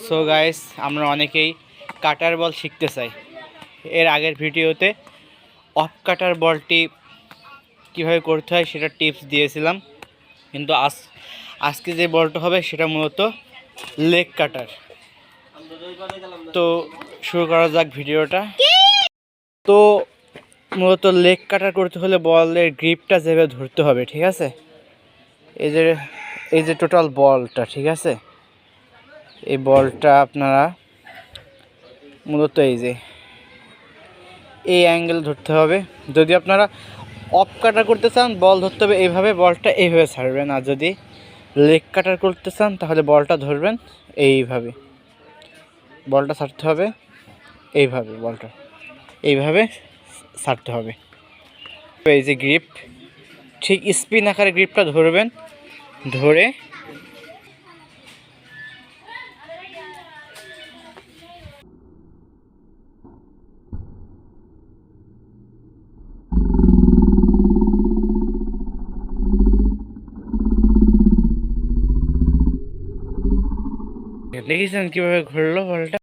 So guys, আমরা অনেকেই কাটার বল শিখতে চাই। এর আগের ভিডিওতে অফ কাটার বলটি কীভাবে করতে হয় সেটা টিপস দিয়েছিলাম, কিন্তু আজকে যে বলটা হবে সেটা মূলত লেগ কাটার। তো শুরু করা যাক ভিডিওটা। তো মূলত লেগ কাটার করতে হলে বলের গ্রিপটা যেভাবে ধরতে হবে, ঠিক আছে? এই যে টোটাল বলটা, ঠিক আছে? এই বলটা আপনারা মূলত এই অ্যাঙ্গেল ধরতে হবে। যদি আপনারা অফ কাটার করতে চান, বল ধরতে হবে এইভাবে, বলটা এইভাবে ছাড়বেন। আর যদি লেগ কাটার করতে চান তাহলে বলটা ধরবেন এইভাবে, বলটা ছাড়তে হবে এইভাবে, বলটা এইভাবে ছাড়তে হবে। এই যে গ্রিপ, ঠিক স্পিন আকারে গ্রিপটা ধরবেন, ধরে দেখেছেন কীভাবে ঘুরলো বলটা।